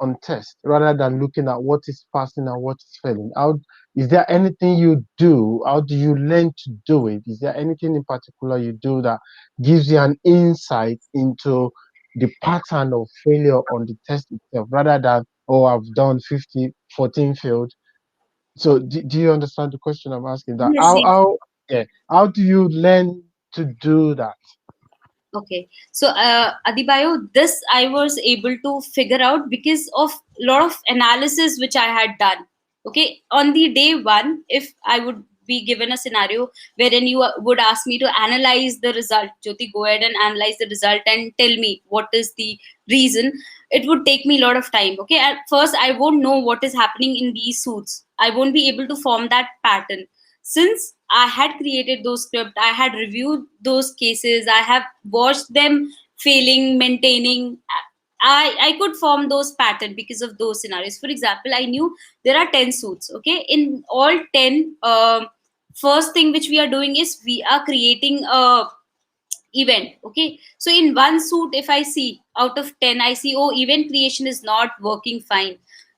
on test rather than looking at what is passing and what is failing? How is there anything you do? How do you learn to do it? Is there anything in particular you do that gives you an insight into the pattern of failure on the test itself rather than, oh, I've done 50, 14 failed? So do you understand the question I'm asking? That Yes, yes. how do you learn to do that? Okay. So, Adibayo, this I was able to figure out because of a lot of analysis which I had done. Okay. On the day one, if I would be given a scenario wherein you would ask me to analyze the result, Jyoti, go ahead and analyze the result and tell me what is the reason, it would take me a lot of time. Okay. At first, I won't know what is happening in these suits. I won't be able to form that pattern. Since I had created those scripts, I had reviewed those cases, I have watched them failing, maintaining. I could form those patterns because of those scenarios. For example, I knew there are 10 suits. Okay, in all 10, first thing which we are doing is we are creating a event. Okay, so in one suit, if I see out of 10, I see, oh, event creation is not working fine,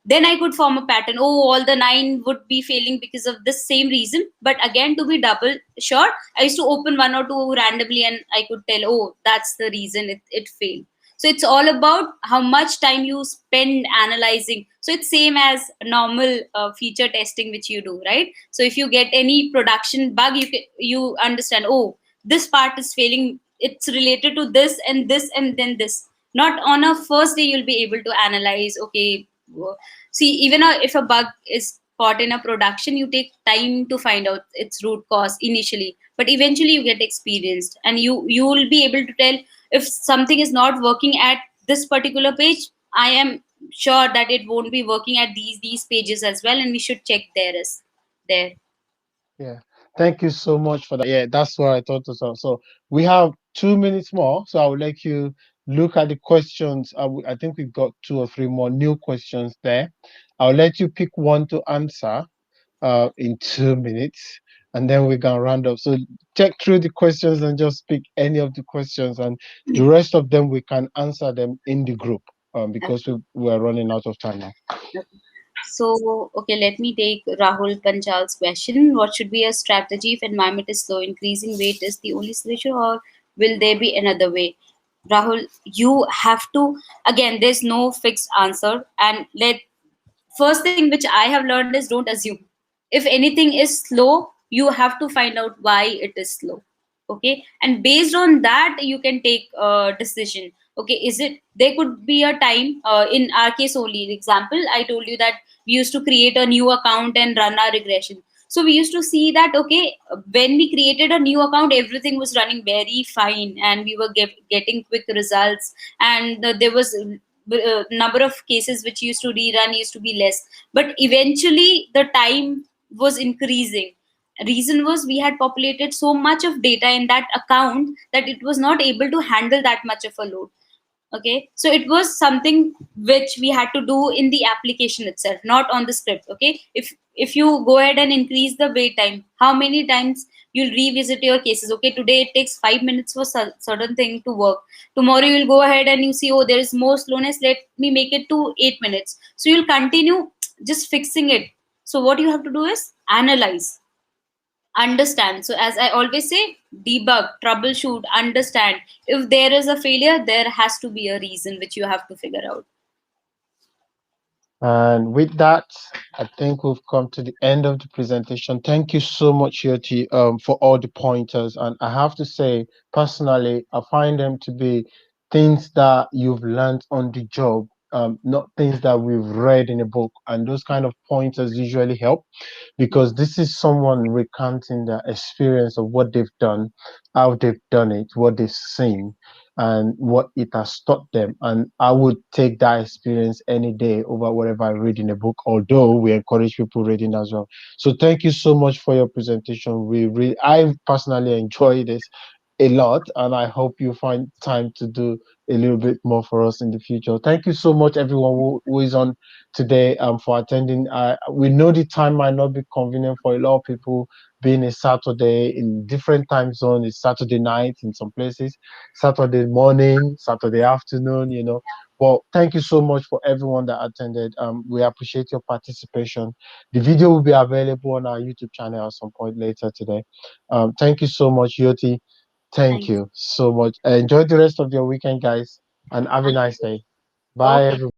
then I could form a pattern. Oh, all the 9 would be failing because of this same reason. But again, to be double sure, I used to open one or two randomly and I could tell, oh, that's the reason it failed. So it's all about how much time you spend analyzing. So it's same as normal feature testing which you do, right? So if you get any production bug, you understand, oh, this part is failing, it's related to this and this and then this. Not on a first day you'll be able to analyze. Okay, see, even if a bug is caught in a production, you take time to find out its root cause initially, but eventually you get experienced and you will be able to tell if something is not working at this particular page. I am sure that it won't be working at these pages as well, and we should check there is there. Yeah, thank you so much for that. Yeah, that's what I thought as well. So we have 2 minutes more, so I would like you look at the questions. I think we've got 2 or 3 more new questions there. I'll let you pick one to answer in 2 minutes, and then we can round up. So check through the questions and just pick any of the questions, and the rest of them we can answer them in the group because we're running out of time now. Okay. So, okay, let me take Rahul Panchal's question. What should be a strategy if environment is slow? Increasing weight is the only solution, or will there be another way? Rahul, you have to, again, there's no fixed answer. And first thing which I have learned is don't assume. If anything is slow, you have to find out why it is slow. Okay, and based on that, you can take a decision. Okay, is it, there could be a time, in our case only example, I told you that we used to create a new account and run our regression. So we used to see that, okay, when we created a new account, everything was running very fine and we were getting quick results, and there was number of cases which used to rerun used to be less, but eventually the time was increasing. Reason was we had populated so much of data in that account that it was not able to handle that much of a load. Okay, so it was something which we had to do in the application itself, not on the script. Okay, if you go ahead and increase the wait time, how many times you'll revisit your cases? Okay, today it takes 5 minutes for certain thing to work. Tomorrow you'll go ahead and you see, oh, there is more slowness, let me make it to 8 minutes. So you'll continue just fixing it. So what you have to do is analyze. Understand. So as I always say, debug, troubleshoot, understand. If there is a failure, there has to be a reason which you have to figure out. And with that, I think we've come to the end of the presentation. Thank you so much, Yoti, for all the pointers. And I have to say, personally, I find them to be things that you've learned on the job, not things that we've read in a book. And those kind of pointers usually help, because this is someone recounting their experience of what they've done, how they've done it, what they've seen, and what it has taught them. And I would take that experience any day over whatever I read in a book, although we encourage people reading as well. So thank you so much for your presentation. I personally enjoy this a lot, and I hope you find time to do a little bit more for us in the future. Thank you so much, everyone who is on today, for attending. We know the time might not be convenient for a lot of people, being a Saturday in different time zones. It's Saturday night in some places, Saturday morning, Saturday afternoon, But thank you so much for everyone that attended. We appreciate your participation. The video will be available on our YouTube channel at some point later today. Thank you so much, Yoti. Thank Thank you. you so much. Enjoy the rest of your weekend, guys, and have a nice day. Bye, Okay. everyone.